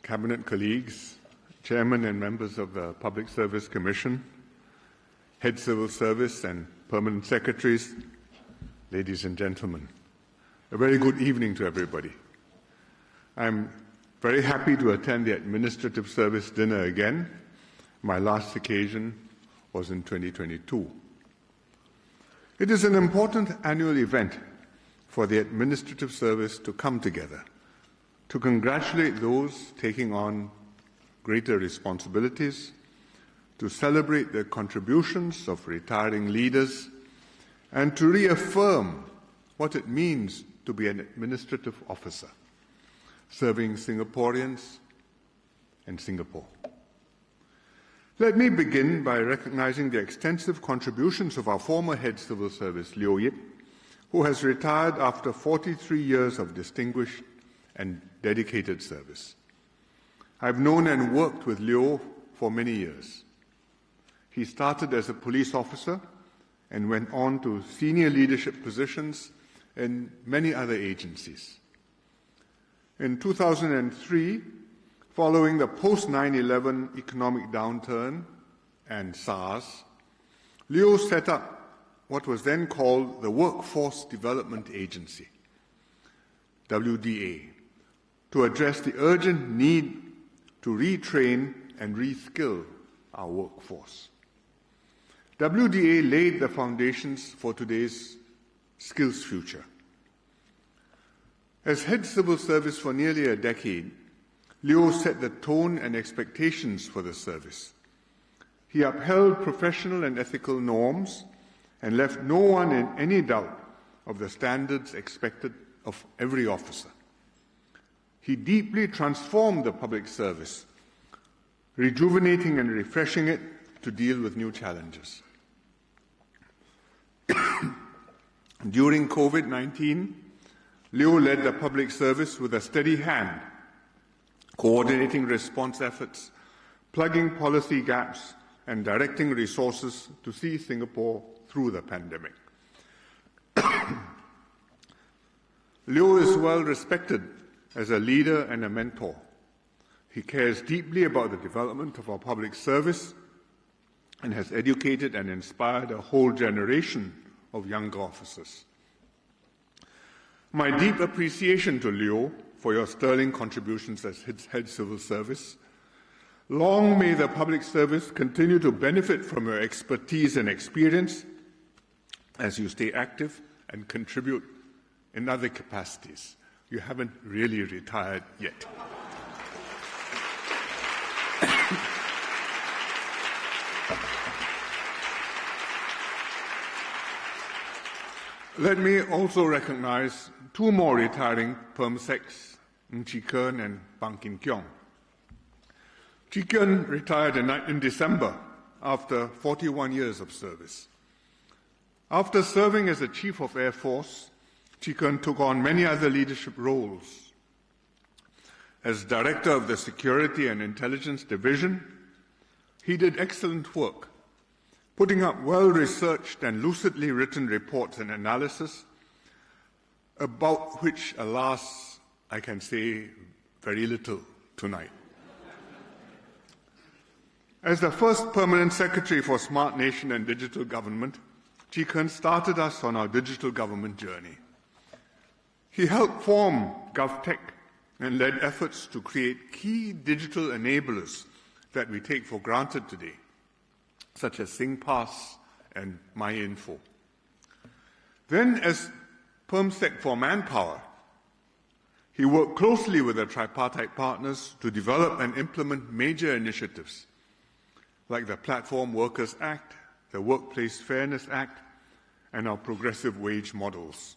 Cabinet colleagues, Chairman and members of the Public Service Commission, Head Civil Service and Permanent Secretaries, ladies and gentlemen, a very good evening to everybody. I'm very happy to attend the Administrative Service dinner again. My last occasion was in 2022. It is an important annual event for the Administrative Service to come together, to congratulate those taking on greater responsibilities, to celebrate the contributions of retiring leaders, and to reaffirm what it means to be an administrative officer, serving Singaporeans and Singapore. Let me begin by recognizing the extensive contributions of our former Head Civil Service, Leo Yip, who has retired after 43 years of distinguished and dedicated service. I've known and worked with Leo for many years. He started as a police officer and went on to senior leadership positions in many other agencies. In 2003, following the post-9/11 economic downturn and SARS, Leo set up what was then called the Workforce Development Agency, WDA, to address the urgent need to retrain and reskill our workforce. WDA laid the foundations for today's skills future. As Head Civil Service for nearly a decade, Leo set the tone and expectations for the service. He upheld professional and ethical norms and left no one in any doubt of the standards expected of every officer. He deeply transformed the public service, rejuvenating and refreshing it to deal with new challenges. During COVID-19, Leo led the public service with a steady hand, coordinating response efforts, plugging policy gaps, and directing resources to see Singapore through the pandemic. Leo is well respected as a leader and a mentor. He cares deeply about the development of our public service and has educated and inspired a whole generation of younger officers. My deep appreciation to Leo for your sterling contributions as Head Civil Service. Long may the public service continue to benefit from your expertise and experience as you stay active and contribute in other capacities. You haven't really retired yet. Let me also recognize two more retiring Perm-Secs, Chee Khern and Keong. Chee Khern retired in December after 41 years of service. After serving as a Chief of Air Force, Chee Khern took on many other leadership roles. As Director of the Security and Intelligence Division, he did excellent work, putting up well-researched and lucidly written reports and analysis about which, alas, I can say very little tonight. As the first Permanent Secretary for Smart Nation and Digital Government, Chee Khern started us on our digital government journey. He helped form govt and led efforts to create key digital enablers that we take for granted today, such as SingPass and MyInfo. Then, as Perm-Sec for Manpower, he worked closely with the tripartite partners to develop and implement major initiatives like the Platform Workers Act, the Workplace Fairness Act, and our progressive wage models.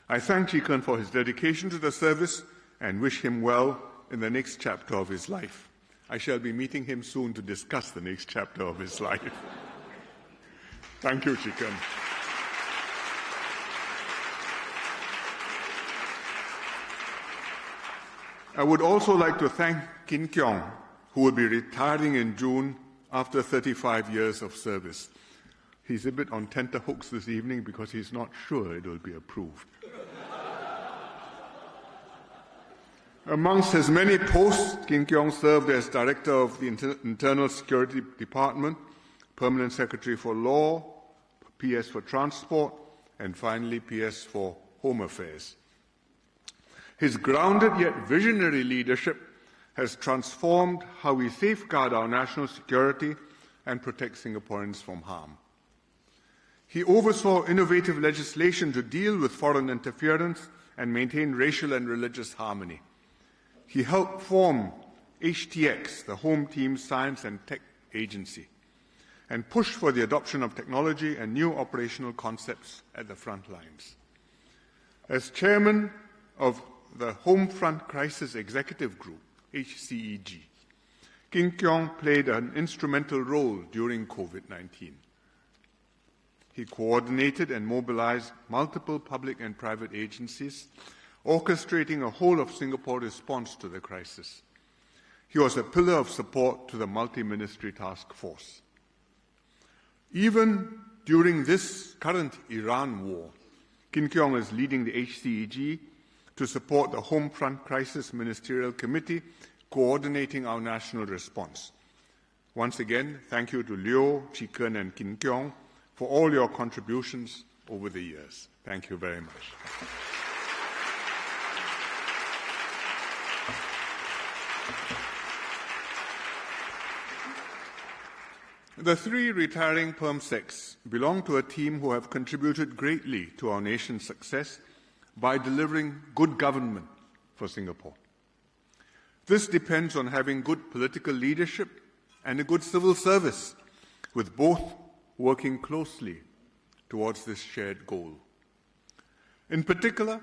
I thank Chee Khern for his dedication to the service and wish him well in the next chapter of his life. I shall be meeting him soon to discuss the next chapter of his life. Thank you, Chee Khern. I would also like to thank Keong, who will be retiring in June after 35 years of service. He's a bit on tenterhooks this evening because he's not sure it will be approved. Amongst his many posts, Keong served as Director of the Internal Security Department, Permanent Secretary for Law, PS for Transport, and finally PS for Home Affairs. His grounded yet visionary leadership has transformed how we safeguard our national security and protect Singaporeans from harm. He oversaw innovative legislation to deal with foreign interference and maintain racial and religious harmony. He helped form HTX, the Home Team Science and Tech Agency, and pushed for the adoption of technology and new operational concepts at the front lines. As chairman of the Homefront Crisis Executive Group, HCEG, Keong played an instrumental role during COVID-19. He coordinated and mobilized multiple public and private agencies, orchestrating a whole-of-Singapore response to the crisis. He was a pillar of support to the multi-ministry task force. Even during this current Iran war, Keong is leading the HCEG to support the Homefront Crisis Ministerial Committee, coordinating our national response. Once again, thank you to Leo, Chee, Khern, and Keong for all your contributions over the years. Thank you very much. The three retiring PermSecs belong to a team who have contributed greatly to our nation's success by delivering good government for Singapore. This depends on having good political leadership and a good civil service, with both working closely towards this shared goal. In particular,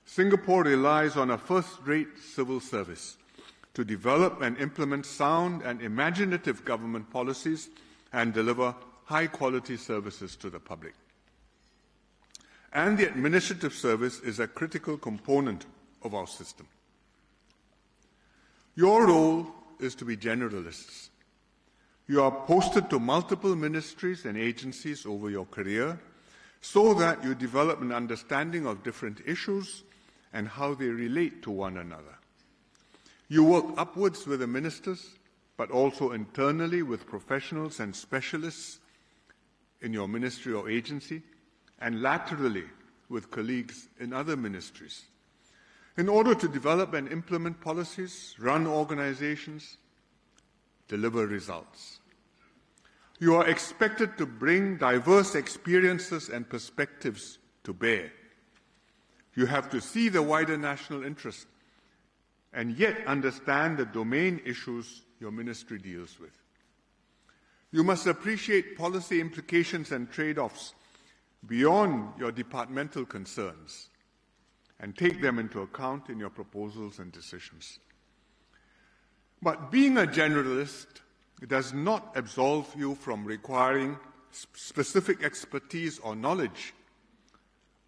Singapore relies on a first-rate civil service to develop and implement sound and imaginative government policies and deliver high-quality services to the public. And the administrative service is a critical component of our system. Your role is to be generalists. You are posted to multiple ministries and agencies over your career so that you develop an understanding of different issues and how they relate to one another. You work upwards with the ministers, but also internally with professionals and specialists in your ministry or agency, and laterally with colleagues in other ministries, in order to develop and implement policies, run organizations, deliver results. You are expected to bring diverse experiences and perspectives to bear. You have to see the wider national interest and yet understand the domain issues your ministry deals with. You must appreciate policy implications and trade-offs beyond your departmental concerns and take them into account in your proposals and decisions. But being a generalist does not absolve you from requiring specific expertise or knowledge,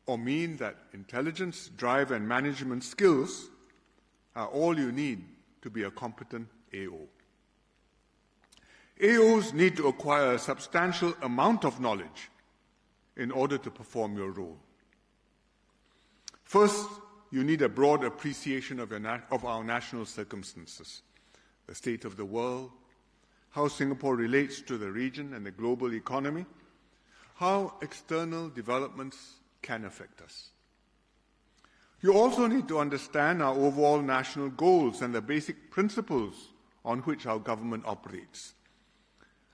or mean that intelligence, drive, and management skills are all you need to be a competent AO. AOs need to acquire a substantial amount of knowledge in order to perform your role. First, you need a broad appreciation of our national circumstances, the state of the world, how Singapore relates to the region and the global economy, how external developments can affect us. You also need to understand our overall national goals and the basic principles on which our government operates,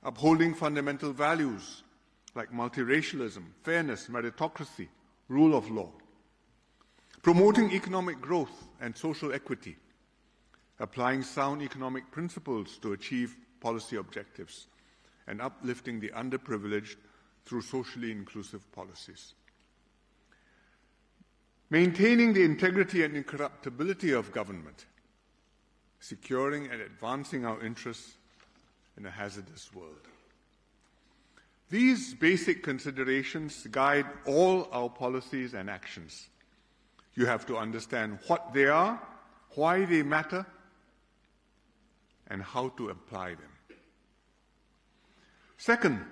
upholding fundamental values like multiracialism, fairness, meritocracy, rule of law, promoting economic growth and social equity, applying sound economic principles to achieve policy objectives, and uplifting the underprivileged through socially inclusive policies. Maintaining the integrity and incorruptibility of government, securing and advancing our interests in a hazardous world. These basic considerations guide all our policies and actions. You have to understand what they are, why they matter, and how to apply them. Second,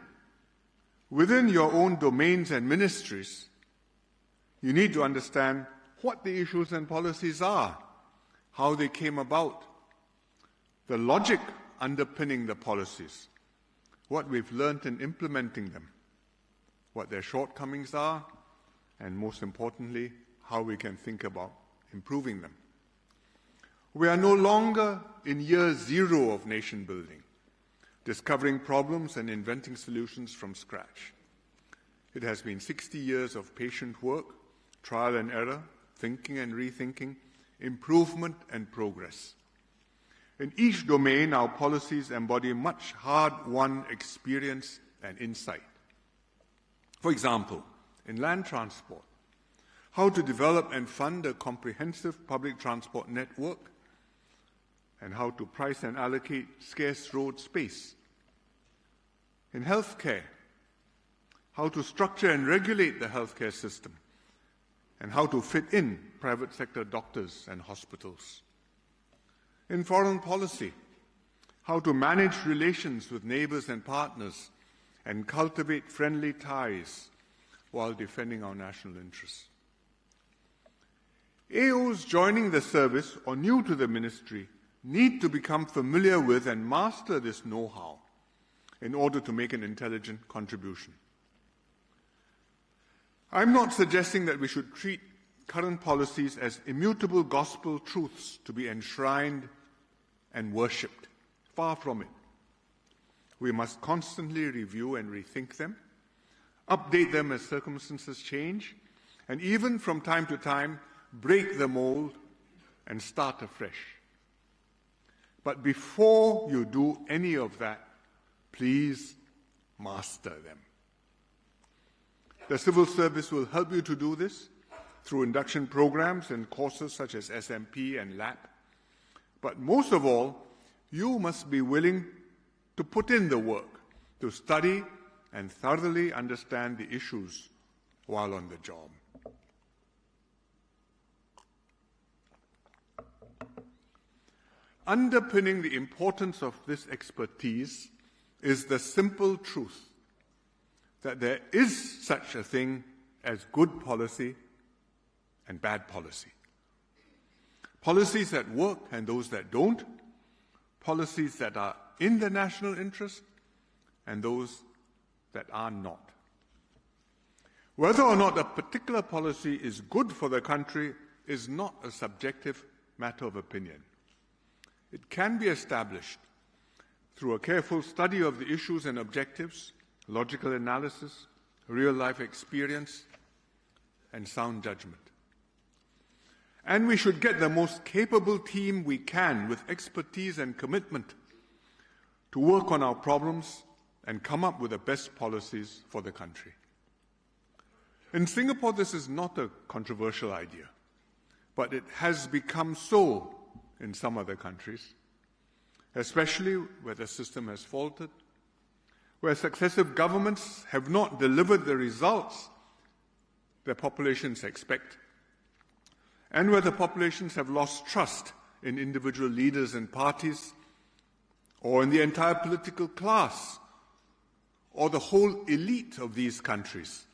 within your own domains and ministries, you need to understand what the issues and policies are how they came about, the logic underpinning the policies, what we've learnt in implementing them, what their shortcomings are, and most importantly, how we can think about improving them. We are no longer in year zero of nation building, discovering problems and inventing solutions from scratch. It has been 60 years of patient work, trial and error, thinking and rethinking, improvement and progress. In each domain, our policies embody much hard-won experience and insight. For example, in land transport, how to develop and fund a comprehensive public transport network, and how to price and allocate scarce road space. In healthcare, how to structure and regulate the healthcare system, and how to fit in private sector doctors and hospitals. In foreign policy, how to manage relations with neighbors and partners and cultivate friendly ties while defending our national interests. AOs joining the service or new to the ministry need to become familiar with and master this know-how in order to make an intelligent contribution. I'm not suggesting that we should treat current policies as immutable gospel truths to be enshrined and worshipped. Far from it. We must constantly review and rethink them, update them as circumstances change, and even from time to time, break the mould and start afresh. But before you do any of that, please master them. The civil service will help you to do this through induction programs and courses such as SMP and LAP. But most of all, you must be willing to put in the work, to study and thoroughly understand the issues while on the job. Underpinning the importance of this expertise is the simple truth that there is such a thing as good policy and bad policy. Policies that work and those that don't, policies that are in the national interest and those that are not. Whether or not a particular policy is good for the country is not a subjective matter of opinion. It can be established through a careful study of the issues and objectives, logical analysis, real-life experience, and sound judgment. And we should get the most capable team we can with expertise and commitment to work on our problems and come up with the best policies for the country. In Singapore, this is not a controversial idea, but it has become so in some other countries, especially where the system has faltered, where successive governments have not delivered the results their populations expect, and where the populations have lost trust in individual leaders and parties, or in the entire political class, or the whole elite of these countries,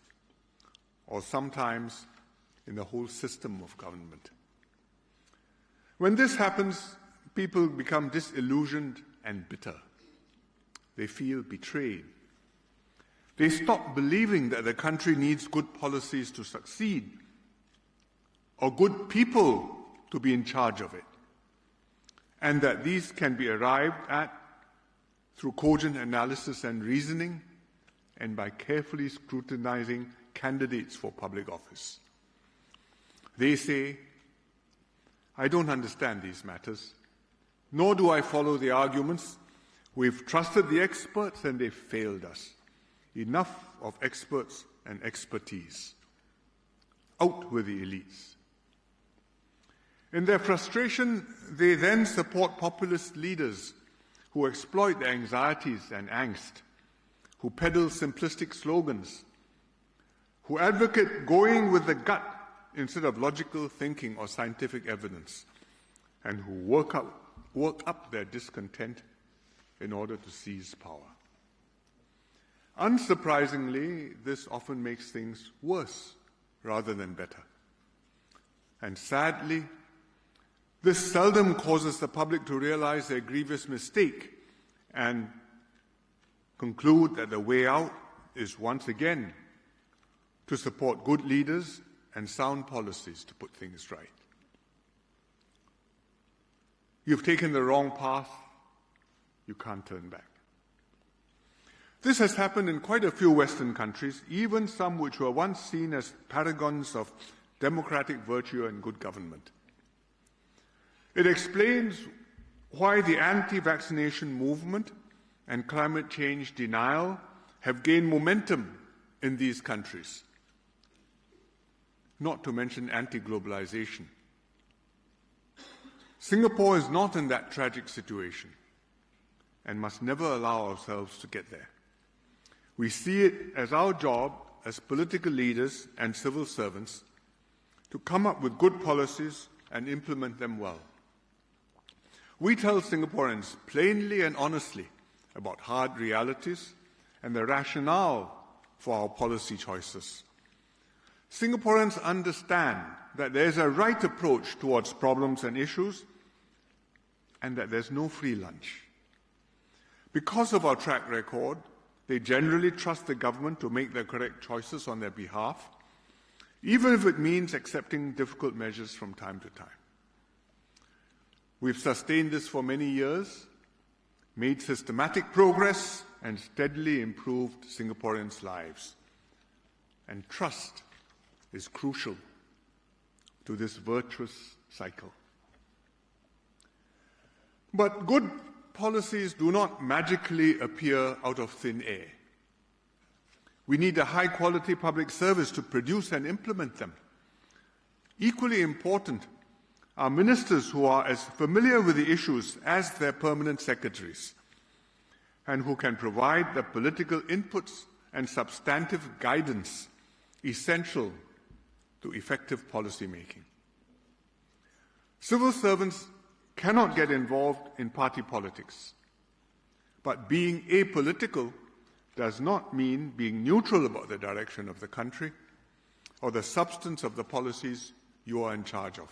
or sometimes in the whole system of government. When this happens, people become disillusioned and bitter. They feel betrayed. They stop believing that the country needs good policies to succeed, or good people to be in charge of it, and that these can be arrived at through cogent analysis and reasoning, and by carefully scrutinizing candidates for public office. They say, I don't understand these matters, nor do I follow the arguments. We've trusted the experts and they've failed us. Enough of experts and expertise. Out with the elites. In their frustration, they then support populist leaders who exploit their anxieties and angst, who peddle simplistic slogans, who advocate going with the gut instead of logical thinking or scientific evidence, and who work up their discontent in order to seize power. Unsurprisingly, this often makes things worse rather than better. And sadly, This seldom causes the public to realize their grievous mistake and conclude that the way out is once again to support good leaders and sound policies to put things right. You've taken the wrong path, you can't turn back. This has happened in quite a few Western countries, even some which were once seen as paragons of democratic virtue and good government. It explains why the anti-vaccination movement and climate change denial have gained momentum in these countries, not to mention anti-globalization. Singapore is not in that tragic situation and must never allow ourselves to get there. We see it as our job as political leaders and civil servants to come up with good policies and implement them well. We tell Singaporeans plainly and honestly about hard realities and the rationale for our policy choices. Singaporeans understand that there is a right approach towards problems and issues and that there's no free lunch. Because of our track record, they generally trust the government to make the correct choices on their behalf, even if it means accepting difficult measures from time to time. We've sustained this for many years, made systematic progress, and steadily improved Singaporeans' lives. And trust is crucial to this virtuous cycle. But good policies do not magically appear out of thin air. We need a high-quality public service to produce and implement them. Equally important are ministers who are as familiar with the issues as their permanent secretaries and who can provide the political inputs and substantive guidance essential to effective policy making. Civil servants cannot get involved in party politics, but being apolitical does not mean being neutral about the direction of the country or the substance of the policies you are in charge of.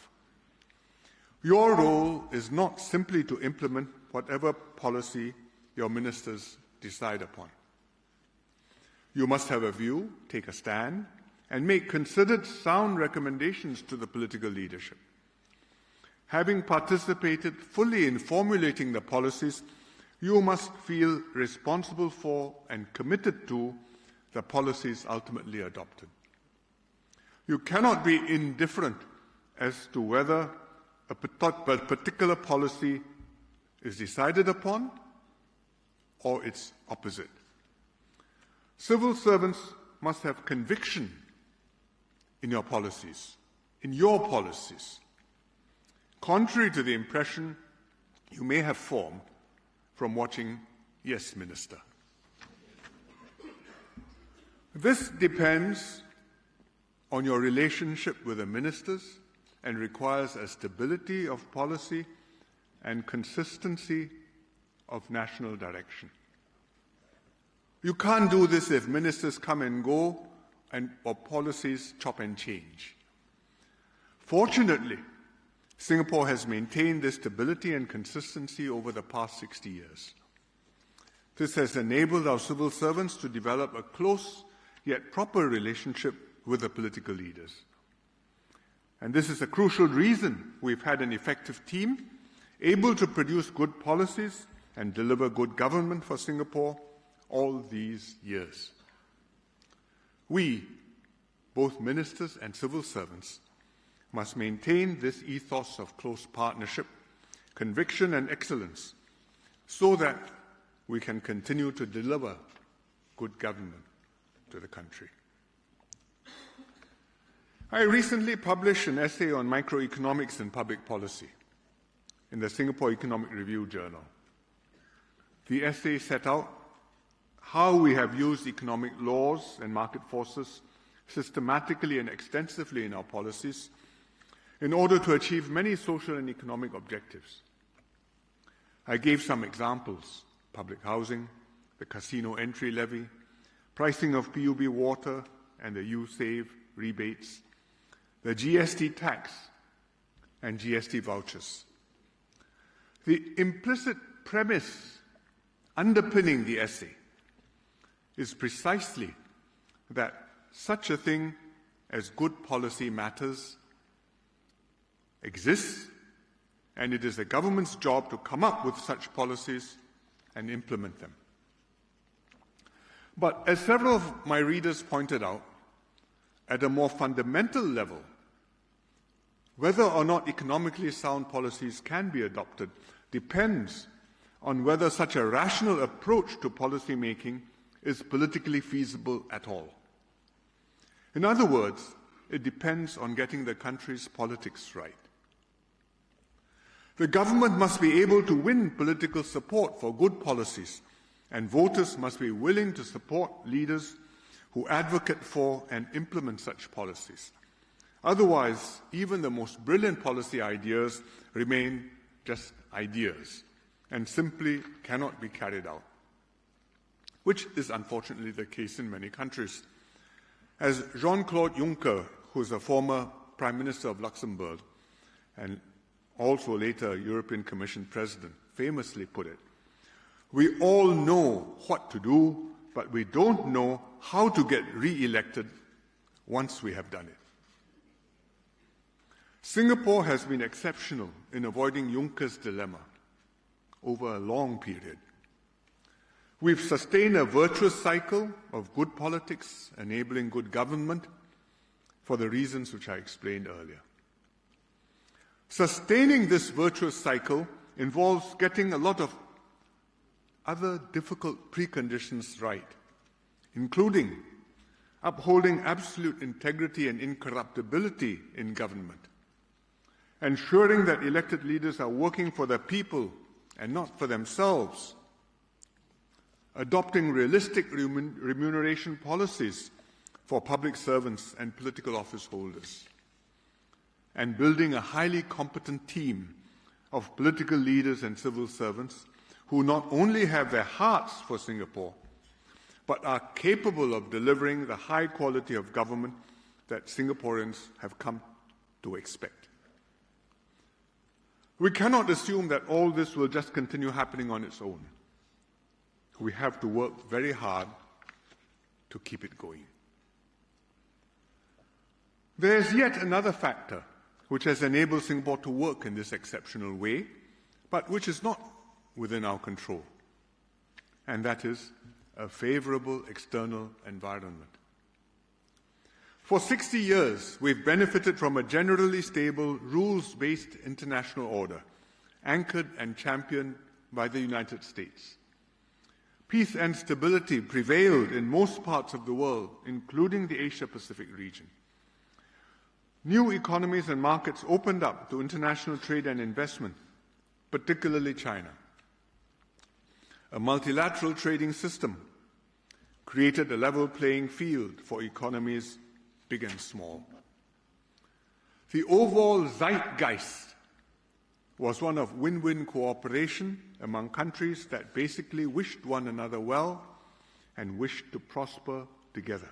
Your role is not simply to implement whatever policy your ministers decide upon. You must have a view, take a stand, and make considered sound recommendations to the political leadership. Having participated fully in formulating the policies, you must feel responsible for and committed to the policies ultimately adopted. You cannot be indifferent as to whether a particular policy is decided upon or its opposite. Civil servants must have conviction in your policies, contrary to the impression you may have formed from watching Yes, Minister. This depends on your relationship with the ministers and requires a stability of policy and consistency of national direction. You can't do this if ministers come and go or policies chop and change. Fortunately, Singapore has maintained this stability and consistency over the past 60 years. This has enabled our civil servants to develop a close yet proper relationship with the political leaders. And this is a crucial reason we've had an effective team able to produce good policies and deliver good government for Singapore all these years. We, both ministers and civil servants, must maintain this ethos of close partnership, conviction and excellence so that we can continue to deliver good government to the country. I recently published an essay on microeconomics and public policy in the Singapore Economic Review Journal. The essay set out how we have used economic laws and market forces systematically and extensively in our policies in order to achieve many social and economic objectives. I gave some examples: public housing, the casino entry levy, pricing of PUB water and the U-Save rebates, the GST tax, and GST vouchers. The implicit premise underpinning the essay is precisely that such a thing as good policy matters exists, and it is the government's job to come up with such policies and implement them. But as several of my readers pointed out, at a more fundamental level, whether or not economically sound policies can be adopted depends on whether such a rational approach to policy making is politically feasible at all. In other words, it depends on getting the country's politics right. The government must be able to win political support for good policies, and voters must be willing to support leaders who advocate for and implement such policies. Otherwise, even the most brilliant policy ideas remain just ideas and simply cannot be carried out, which is unfortunately the case in many countries. As Jean-Claude Juncker, who is a former Prime Minister of Luxembourg and also later European Commission President, famously put it, "We all know what to do, but we don't know how to get re-elected once we have done it." Singapore has been exceptional in avoiding Juncker's dilemma over a long period. We've sustained a virtuous cycle of good politics, enabling good government, for the reasons which I explained earlier. Sustaining this virtuous cycle involves getting a lot of other difficult preconditions right, including upholding absolute integrity and incorruptibility in government, ensuring that elected leaders are working for the people and not for themselves, adopting realistic remuneration policies for public servants and political office holders, and building a highly competent team of political leaders and civil servants who not only have their hearts for Singapore, but are capable of delivering the high quality of government that Singaporeans have come to expect. We cannot assume that all this will just continue happening on its own. We have to work very hard to keep it going. There is yet another factor which has enabled Singapore to work in this exceptional way, but which is not within our control, and that is a favorable external environment. For 60 years, we've benefited from a generally stable, rules-based international order, anchored and championed by the United States. Peace and stability prevailed in most parts of the world, including the Asia-Pacific region. New economies and markets opened up to international trade and investment, particularly China. A multilateral trading system created a level playing field for economies big and small. The overall zeitgeist was one of win-win cooperation among countries that basically wished one another well and wished to prosper together.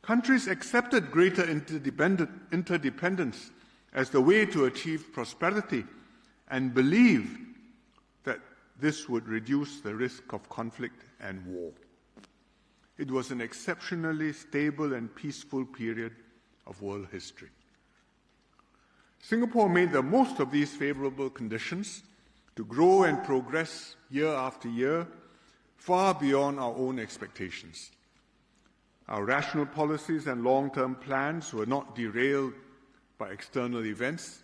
Countries accepted greater interdependence as the way to achieve prosperity and believed that this would reduce the risk of conflict and war. It was an exceptionally stable and peaceful period of world history. Singapore made the most of these favorable conditions to grow and progress year after year, far beyond our own expectations. Our rational policies and long-term plans were not derailed by external events,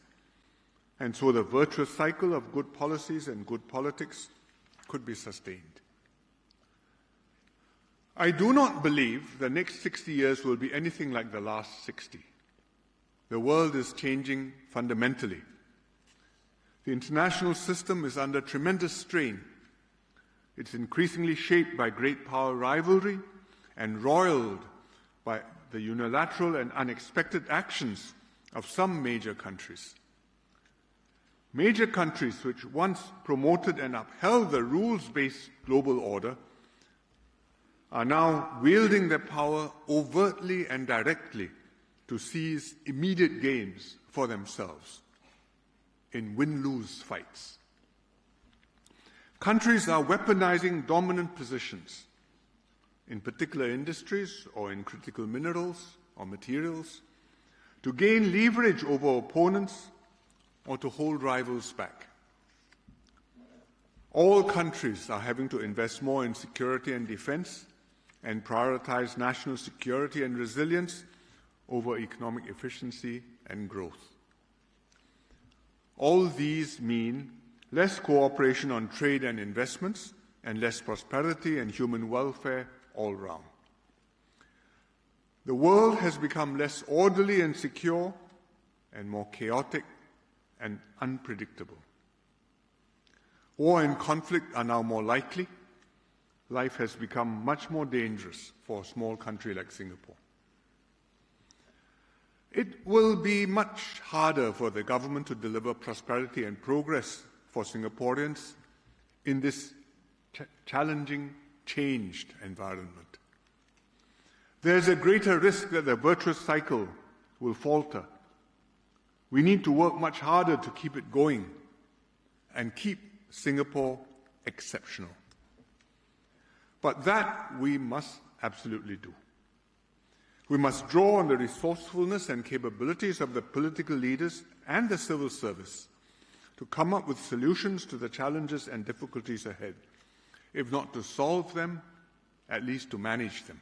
and so the virtuous cycle of good policies and good politics could be sustained. I do not believe the next 60 years will be anything like the last 60. The world is changing fundamentally. The international system is under tremendous strain. It's increasingly shaped by great power rivalry and roiled by the unilateral and unexpected actions of some major countries. Major countries which once promoted and upheld the rules-based global order are now wielding their power overtly and directly to seize immediate gains for themselves in win-lose fights. Countries are weaponizing dominant positions in particular industries or in critical minerals or materials to gain leverage over opponents or to hold rivals back. All countries are having to invest more in security and defense and prioritize national security and resilience over economic efficiency and growth. All these mean less cooperation on trade and investments and less prosperity and human welfare all round. The world has become less orderly and secure and more chaotic and unpredictable. War and conflict are now more likely. Life has become much more dangerous for a small country like Singapore. It will be much harder for the government to deliver prosperity and progress for Singaporeans in this challenging, changed environment. There's a greater risk that the virtuous cycle will falter. We need to work much harder to keep it going and keep Singapore exceptional. But that we must absolutely do. We must draw on the resourcefulness and capabilities of the political leaders and the civil service to come up with solutions to the challenges and difficulties ahead, if not to solve them, at least to manage them.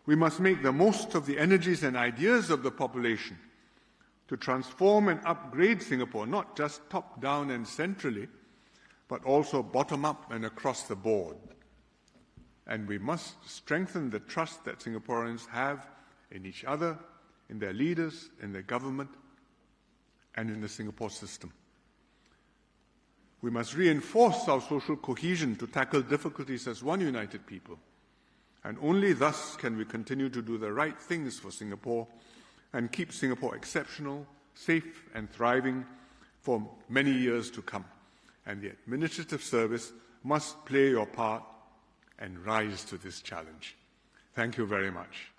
We must make the most of the energies and ideas of the population to transform and upgrade Singapore, not just top-down and centrally, but also bottom-up and across the board. And we must strengthen the trust that Singaporeans have in each other, in their leaders, in their government, and in the Singapore system. We must reinforce our social cohesion to tackle difficulties as one united people. And only thus can we continue to do the right things for Singapore and keep Singapore exceptional, safe and thriving for many years to come. And the administrative service must play your part and rise to this challenge. Thank you very much.